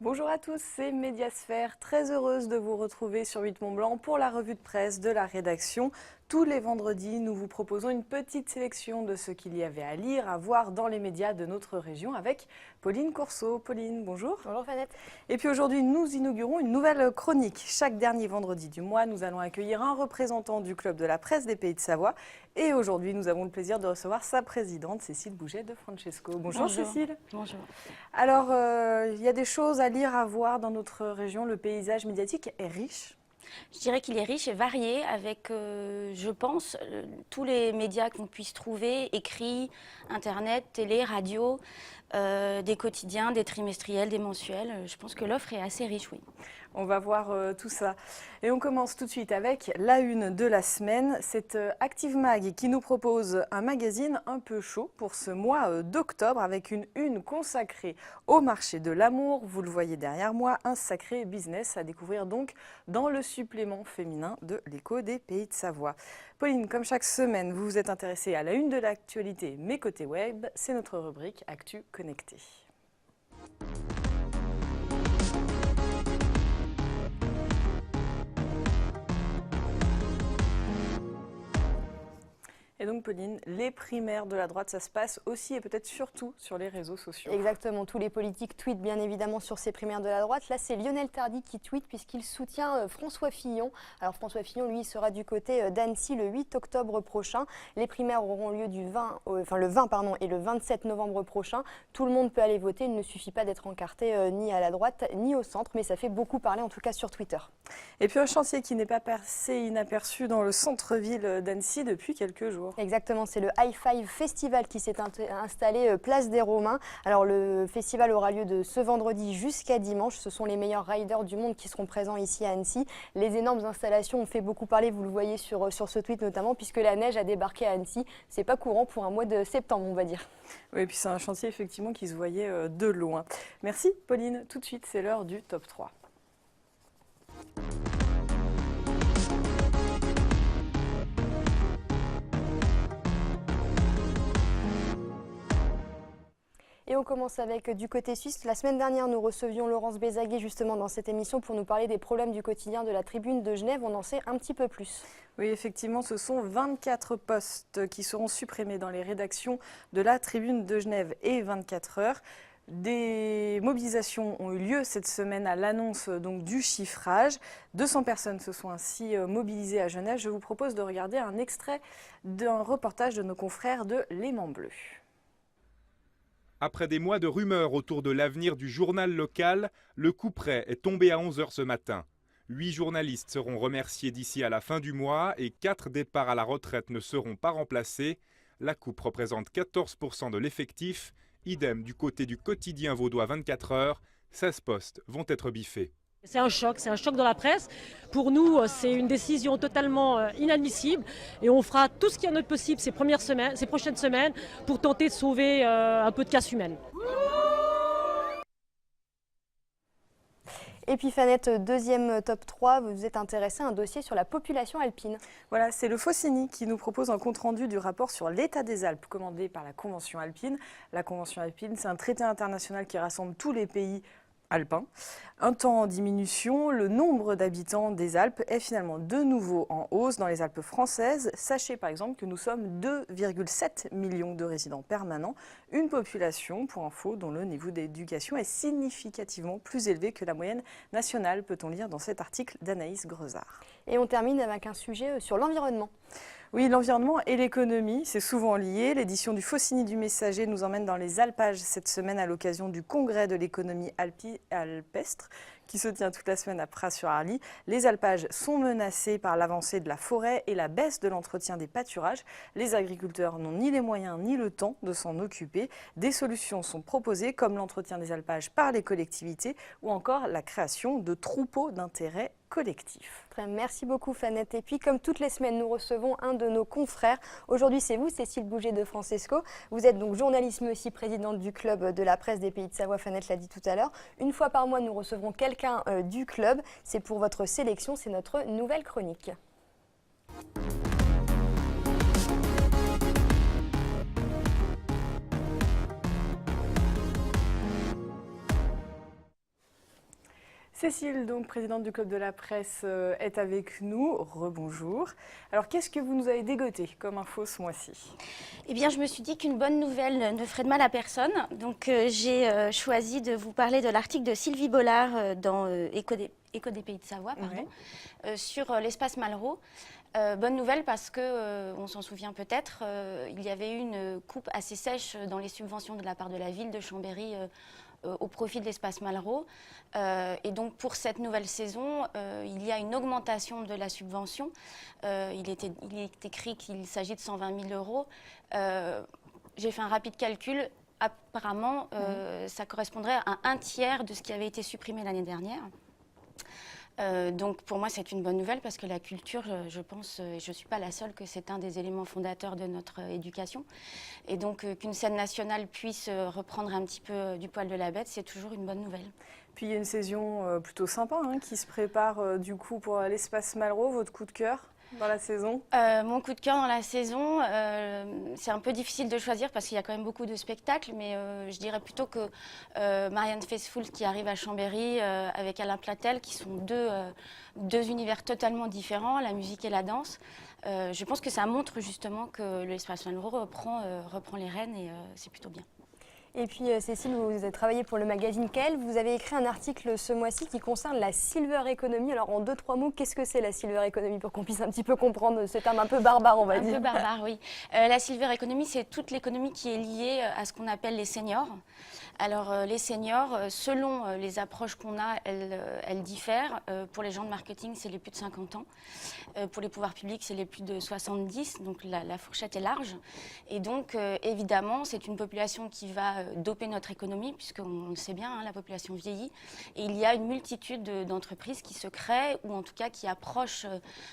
Bonjour à tous, c'est Médiasphère, très heureuse de vous retrouver sur 8 Mont Blanc pour la revue de presse de la rédaction. Tous les vendredis, nous vous proposons une petite sélection de ce qu'il y avait à lire, à voir dans les médias de notre région avec Pauline Courceau. Pauline, bonjour. Bonjour Fanette. Et puis aujourd'hui, nous inaugurons une nouvelle chronique. Chaque dernier vendredi du mois, nous allons accueillir un représentant du Club de la presse des Pays de Savoie. Et aujourd'hui, nous avons le plaisir de recevoir sa présidente, Cécile Bouget de Francesco. Bonjour Cécile. Bonjour. Alors, il y a des choses à lire, à voir dans notre région. Le paysage médiatique est riche. Je dirais qu'il est riche et varié avec, je pense, tous les médias qu'on puisse trouver, écrits, internet, télé, radio, des quotidiens, des trimestriels, des mensuels. Je pense que l'offre est assez riche, oui. On va voir tout ça. Et on commence tout de suite avec la une de la semaine. C'est Active Mag qui nous propose un magazine un peu chaud pour ce mois d'octobre avec une une consacrée au marché de l'amour. Vous le voyez derrière moi, un sacré business à découvrir donc dans le supplément féminin de l'Écho des Pays de Savoie. Pauline, comme chaque semaine, vous vous êtes intéressée à la une de l'actualité, mais côté web, c'est notre rubrique Actu Connecté. Et donc Pauline, les primaires de la droite, ça se passe aussi et peut-être surtout sur les réseaux sociaux. Exactement, tous les politiques tweetent bien évidemment sur ces primaires de la droite. Là, c'est Lionel Tardy qui tweet puisqu'il soutient François Fillon. Alors François Fillon, lui, sera du côté d'Annecy le 8 octobre prochain. Les primaires auront lieu le 20 et le 27 novembre prochain. Tout le monde peut aller voter, il ne suffit pas d'être encarté ni à la droite ni au centre, mais ça fait beaucoup parler en tout cas sur Twitter. Et puis un chantier qui n'est pas passé inaperçu dans le centre-ville d'Annecy depuis quelques jours. Exactement, c'est le High Five Festival qui s'est installé place des Romains. Alors le festival aura lieu de ce vendredi jusqu'à dimanche. Ce sont les meilleurs riders du monde qui seront présents ici à Annecy. Les énormes installations ont fait beaucoup parler, vous le voyez sur ce tweet notamment, puisque la neige a débarqué à Annecy. C'est pas courant pour un mois de septembre, on va dire. Oui, et puis c'est un chantier effectivement qui se voyait de loin. Merci Pauline, tout de suite c'est l'heure du top 3. Et on commence avec du côté suisse. La semaine dernière, nous recevions Laurence Bézaguet justement dans cette émission pour nous parler des problèmes du quotidien de la Tribune de Genève. On en sait un petit peu plus. Oui, effectivement, ce sont 24 postes qui seront supprimés dans les rédactions de la Tribune de Genève et 24 heures. Des mobilisations ont eu lieu cette semaine à l'annonce donc du chiffrage. 200 personnes se sont ainsi mobilisées à Genève. Je vous propose de regarder un extrait d'un reportage de nos confrères de Léman Bleu. Après des mois de rumeurs autour de l'avenir du journal local, le coup près est tombé à 11 h ce matin. 8 journalistes seront remerciés d'ici à la fin du mois et 4 départs à la retraite ne seront pas remplacés. La coupe représente 14 % de l'effectif. Idem du côté du quotidien vaudois 24 heures, 16 postes vont être biffés. C'est un choc dans la presse. Pour nous, c'est une décision totalement inadmissible et on fera tout ce qui est en notre possible ces prochaines semaines pour tenter de sauver un peu de casse humaine. Et puis Fanette, deuxième top 3, vous vous êtes intéressée à un dossier sur la population alpine. Voilà, c'est le Faucigny qui nous propose un compte-rendu du rapport sur l'état des Alpes commandé par la Convention alpine. La Convention alpine, c'est un traité international qui rassemble tous les pays alpin. Un temps en diminution, le nombre d'habitants des Alpes est finalement de nouveau en hausse dans les Alpes françaises. Sachez par exemple que nous sommes 2,7 millions de résidents permanents, une population, pour info, dont le niveau d'éducation est significativement plus élevé que la moyenne nationale, peut-on lire dans cet article d'Anaïs Grezard. Et on termine avec un sujet sur l'environnement. Oui, l'environnement et l'économie, c'est souvent lié. L'édition du Faucigny du Messager nous emmène dans les alpages cette semaine à l'occasion du congrès de l'économie alpestre qui se tient toute la semaine à Pras-sur-Arly. Les alpages sont menacés par l'avancée de la forêt et la baisse de l'entretien des pâturages. Les agriculteurs n'ont ni les moyens ni le temps de s'en occuper. Des solutions sont proposées comme l'entretien des alpages par les collectivités ou encore la création de troupeaux d'intérêt collectif. Très, merci beaucoup Fanette. Et puis comme toutes les semaines, nous recevons un de nos confrères. Aujourd'hui, c'est vous, Cécile Bouget de Francesco. Vous êtes donc journaliste mais aussi présidente du club de la presse des Pays de Savoie. Fanette l'a dit tout à l'heure. Une fois par mois, nous recevrons quelqu'un du club. C'est pour votre sélection, c'est notre nouvelle chronique. Cécile, donc présidente du Club de la Presse, est avec nous. Rebonjour. Alors, qu'est-ce que vous nous avez dégoté comme info ce mois-ci? Eh bien, je me suis dit qu'une bonne nouvelle ne ferait de mal à personne. Donc, j'ai choisi de vous parler de l'article de Sylvie Bollard dans Écho des Pays de Savoie, sur l'espace Malraux. Bonne nouvelle parce que, on s'en souvient peut-être, il y avait eu une coupe assez sèche dans les subventions de la part de la ville de Chambéry au profit de l'espace Malraux. Et donc pour cette nouvelle saison, il y a une augmentation de la subvention. Il est écrit qu'il s'agit de 120 000 euros. J'ai fait un rapide calcul. Apparemment, ça correspondrait à un tiers de ce qui avait été supprimé l'année dernière. Donc pour moi c'est une bonne nouvelle parce que la culture, je pense, et je ne suis pas la seule, que c'est un des éléments fondateurs de notre éducation. Et donc qu'une scène nationale puisse reprendre un petit peu du poil de la bête, c'est toujours une bonne nouvelle. Puis il y a une saison plutôt sympa qui se prépare du coup pour l'espace Malraux. Votre coup de cœur dans la saison? Mon coup de cœur dans la saison, c'est un peu difficile de choisir parce qu'il y a quand même beaucoup de spectacles, mais je dirais plutôt que Marianne Faithfull qui arrive à Chambéry avec Alain Platel, qui sont deux univers totalement différents, la musique et la danse. Je pense que ça montre justement que l'espace Malraux reprend les rênes et c'est plutôt bien. Et puis Cécile, vous avez travaillé pour le magazine KL. Vous avez écrit un article ce mois-ci qui concerne la silver economy. Alors en 2-3 mots, qu'est-ce que c'est la silver economy pour qu'on puisse un petit peu comprendre ce terme un peu barbare, on va dire. Un peu barbare, oui. La silver economy, c'est toute l'économie qui est liée à ce qu'on appelle les seniors. Alors les seniors, selon les approches qu'on a, elles diffèrent. Pour les gens de marketing, c'est les plus de 50 ans. Pour les pouvoirs publics, c'est les plus de 70. Donc la fourchette est large. Et donc évidemment, c'est une population qui va doper notre économie, puisqu'on le sait bien, la population vieillit. Et il y a une multitude d'entreprises qui se créent, ou en tout cas qui approchent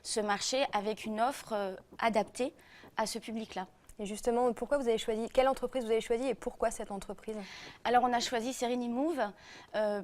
ce marché avec une offre adaptée à ce public-là. Et justement, pourquoi vous avez choisi, quelle entreprise vous avez choisi et pourquoi cette entreprise? Alors on a choisi Sereny Move.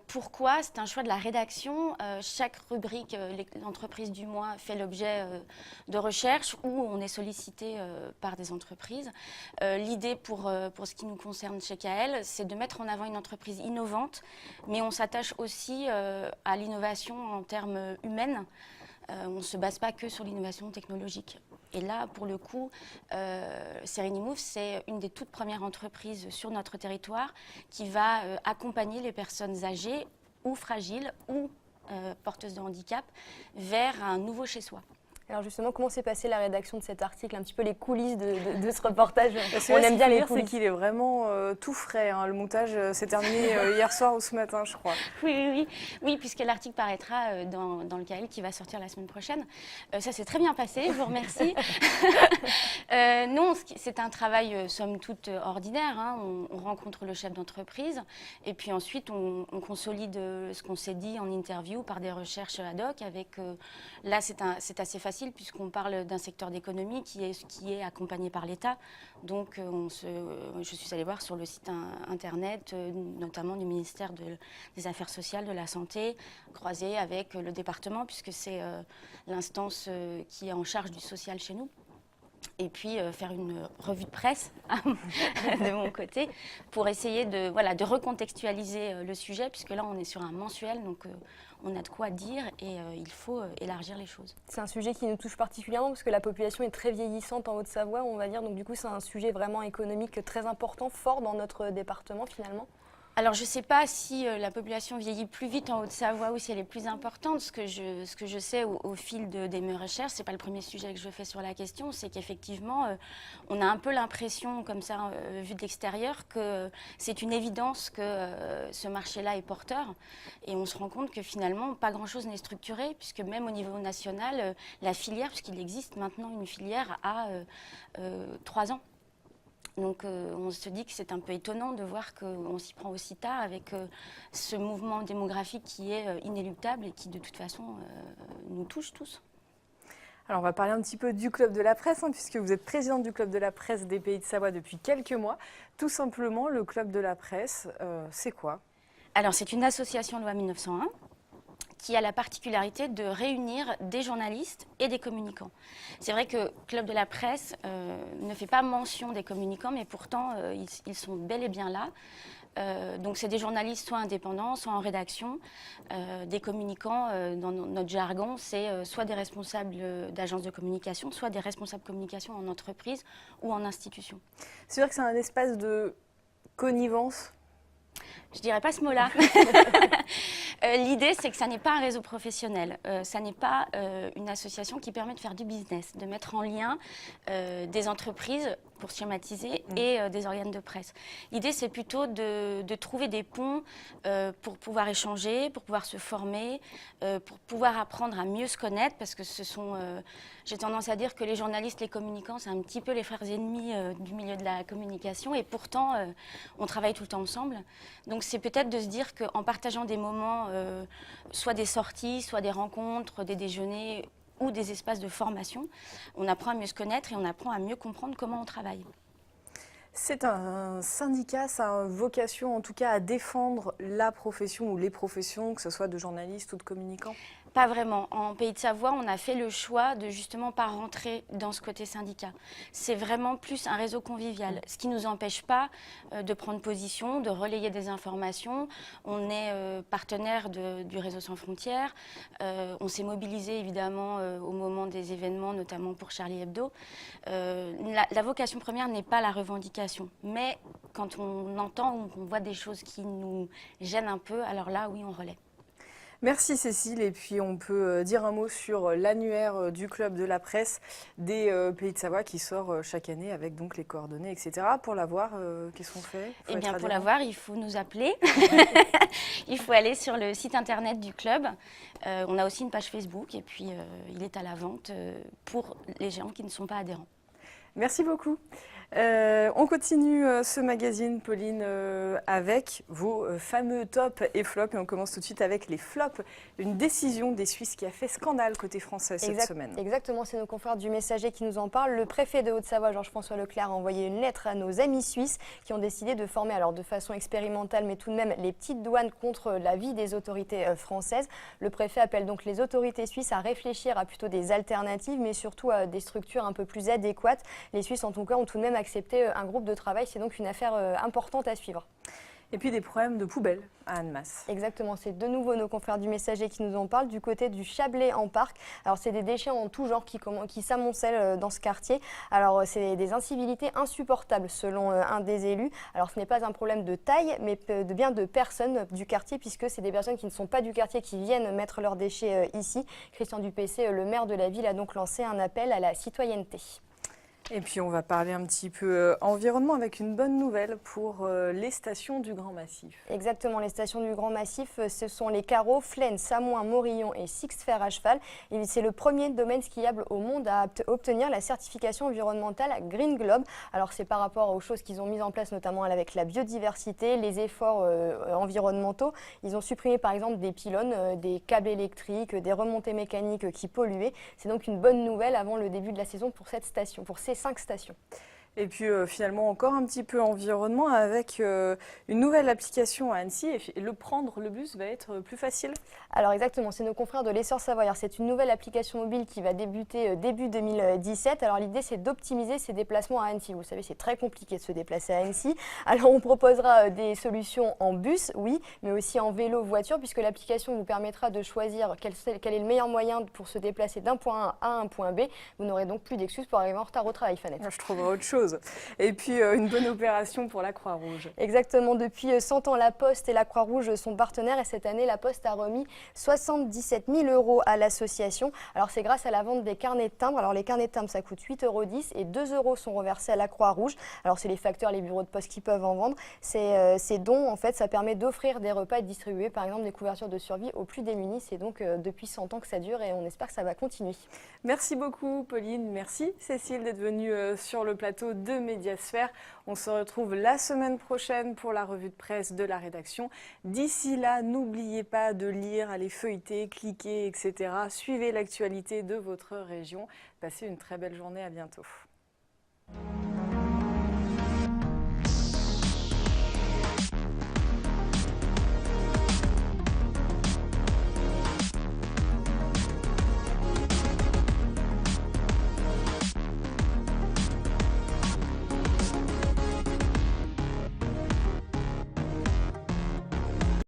Pourquoi? C'est un choix de la rédaction. Chaque rubrique, l'entreprise du mois, fait l'objet de recherches où on est sollicité par des entreprises. L'idée pour ce qui nous concerne chez KL, c'est de mettre en avant une entreprise innovante, mais on s'attache aussi à l'innovation en termes humains. On ne se base pas que sur l'innovation technologique. Et là, pour le coup, Sereny Move, c'est une des toutes premières entreprises sur notre territoire qui va accompagner les personnes âgées ou fragiles ou porteuses de handicap vers un nouveau chez-soi. Alors justement, comment s'est passée la rédaction de cet article, un petit peu les coulisses de ce reportage? Parce que on aime bien les coulisses. C'est qu'il est vraiment tout frais. Le montage s'est terminé hier soir ou ce matin, je crois. Oui, puisque l'article paraîtra dans le KL qui va sortir la semaine prochaine. Ça s'est très bien passé, je vous remercie. Non, c'est un travail somme toute ordinaire. On rencontre le chef d'entreprise et puis ensuite on consolide ce qu'on s'est dit en interview par des recherches ad hoc. Là, c'est assez facile, puisqu'on parle d'un secteur d'économie qui est accompagné par l'État. Donc je suis allée voir sur le site internet, notamment du ministère des Affaires sociales, de la Santé, croisé avec le département, puisque c'est l'instance qui est en charge du social chez nous. Et puis faire une revue de presse de mon côté pour essayer de recontextualiser le sujet, puisque là on est sur un mensuel, donc on a de quoi dire et il faut élargir les choses. C'est un sujet qui nous touche particulièrement parce que la population est très vieillissante en Haute-Savoie, on va dire, donc du coup c'est un sujet vraiment économique très important, fort dans notre département finalement. Alors, je ne sais pas si la population vieillit plus vite en Haute-Savoie ou si elle est plus importante. Ce que je sais au fil de mes recherches, ce n'est pas le premier sujet que je fais sur la question, c'est qu'effectivement, on a un peu l'impression, comme ça, vu de l'extérieur, que c'est une évidence que ce marché-là est porteur. Et on se rend compte que finalement, pas grand-chose n'est structuré, puisque même au niveau national, la filière, puisqu'il existe maintenant une filière à 3 ans. Donc on se dit que c'est un peu étonnant de voir qu'on s'y prend aussi tard avec ce mouvement démographique qui est inéluctable et qui de toute façon nous touche tous. Alors on va parler un petit peu du Club de la Presse, puisque vous êtes présidente du Club de la Presse des Pays de Savoie depuis quelques mois. Tout simplement, le Club de la Presse, c'est quoi? Alors c'est une association loi 1901. Qui a la particularité de réunir des journalistes et des communicants. C'est vrai que Club de la Presse ne fait pas mention des communicants, mais pourtant ils sont bel et bien là. Donc c'est des journalistes soit indépendants, soit en rédaction. Des communicants, dans notre jargon, c'est soit des responsables d'agences de communication, soit des responsables communication en entreprise ou en institution. C'est vrai que c'est un espace de connivence. Je dirais pas ce mot-là. L'idée, c'est que ça n'est pas un réseau professionnel. Ça n'est pas une association qui permet de faire du business, de mettre en lien des entreprises, pour schématiser, et des organes de presse. L'idée, c'est plutôt de trouver des ponts pour pouvoir échanger, pour pouvoir se former, pour pouvoir apprendre à mieux se connaître, parce que ce sont... j'ai tendance à dire que les journalistes, les communicants, c'est un petit peu les frères ennemis du milieu de la communication, et pourtant, on travaille tout le temps ensemble. Donc c'est peut-être de se dire qu'en partageant des moments, soit des sorties, soit des rencontres, des déjeuners ou des espaces de formation, on apprend à mieux se connaître et on apprend à mieux comprendre comment on travaille. C'est un syndicat, ça a vocation en tout cas à défendre la profession ou les professions, que ce soit de journalistes ou de communicants? Pas vraiment. En Pays de Savoie, on a fait le choix de justement pas rentrer dans ce côté syndicat. C'est vraiment plus un réseau convivial, ce qui ne nous empêche pas de prendre position, de relayer des informations. On est partenaire du réseau Sans Frontières. On s'est mobilisé évidemment au moment des événements, notamment pour Charlie Hebdo. La vocation première n'est pas la revendication, mais quand on entend ou qu'on voit des choses qui nous gênent un peu, alors là, oui, on relaie. Merci Cécile, et puis on peut dire un mot sur l'annuaire du Club de la presse des Pays de Savoie qui sort chaque année avec donc les coordonnées, etc. Pour l'avoir, qu'est-ce qu'on fait? Eh bien, pour l'avoir, il faut nous appeler. Il faut aller sur le site internet du club. On a aussi une page Facebook et puis il est à la vente pour les gens qui ne sont pas adhérents. Merci beaucoup. On continue ce magazine, Pauline, avec vos fameux tops et flops. Et on commence tout de suite avec les flops. Une décision des Suisses qui a fait scandale côté français cette semaine. Exactement, c'est nos confrères du Messager qui nous en parlent. Le préfet de Haute-Savoie, Georges-François Leclerc, a envoyé une lettre à nos amis suisses qui ont décidé de former, alors de façon expérimentale, mais tout de même, les petites douanes contre l'avis des autorités françaises. Le préfet appelle donc les autorités suisses à réfléchir à plutôt des alternatives, mais surtout à des structures un peu plus adéquates. Les Suisses, en tout cas, ont tout de même accepté un groupe de travail. C'est donc une affaire importante à suivre. Et puis des problèmes de poubelles à Annemasse. Exactement, c'est de nouveau nos confrères du Messager qui nous en parlent, du côté du Chablais en parc. Alors c'est des déchets en tout genre qui s'amoncellent dans ce quartier. Alors c'est des incivilités insupportables selon un des élus. Alors ce n'est pas un problème de taille, mais bien de personnes du quartier, puisque c'est des personnes qui ne sont pas du quartier qui viennent mettre leurs déchets ici. Christian Dupessé, le maire de la ville, a donc lancé un appel à la citoyenneté. Et puis on va parler un petit peu environnement avec une bonne nouvelle pour les stations du Grand Massif. Exactement, les stations du Grand Massif, ce sont les Carreaux, Flaine, Samoin, Morillon et Six-Fer à cheval. Et c'est le premier domaine skiable au monde à obtenir la certification environnementale Green Globe. Alors c'est par rapport aux choses qu'ils ont mises en place, notamment avec la biodiversité, les efforts environnementaux. Ils ont supprimé par exemple des pylônes, des câbles électriques, des remontées mécaniques qui polluaient. C'est donc une bonne nouvelle avant le début de la saison pour cette station, pour ces 5 stations. Et puis finalement encore un petit peu environnement avec une nouvelle application à Annecy, et prendre le bus va être plus facile. Alors exactement, c'est nos confrères de l'Essor Savoyard. C'est une nouvelle application mobile qui va débuter début 2017. Alors l'idée, c'est d'optimiser ses déplacements à Annecy. Vous savez, c'est très compliqué de se déplacer à Annecy. Alors on proposera des solutions en bus, oui, mais aussi en vélo, voiture, puisque l'application vous permettra de choisir quel est le meilleur moyen pour se déplacer d'un point A à un point B. Vous n'aurez donc plus d'excuses pour arriver en retard au travail, Fanette. Je trouverai autre chose. Et puis une bonne opération pour la Croix-Rouge. Exactement, depuis 100 ans, la Poste et la Croix-Rouge sont partenaires, et cette année, la Poste a remis 77 000 € à l'association. Alors c'est grâce à la vente des carnets de timbres. Alors les carnets de timbres, ça coûte 8,10 € et 2 € sont reversés à la Croix-Rouge. Alors c'est les facteurs, les bureaux de poste qui peuvent en vendre. Ces dons, en fait, ça permet d'offrir des repas et de distribuer par exemple des couvertures de survie aux plus démunis. C'est donc depuis 100 ans que ça dure et on espère que ça va continuer. Merci beaucoup Pauline, merci Cécile d'être venue sur le plateau de Médiasphère. On se retrouve la semaine prochaine pour la revue de presse de la rédaction. D'ici là, n'oubliez pas de lire, aller feuilleter, cliquer, etc. Suivez l'actualité de votre région. Passez une très belle journée, à bientôt.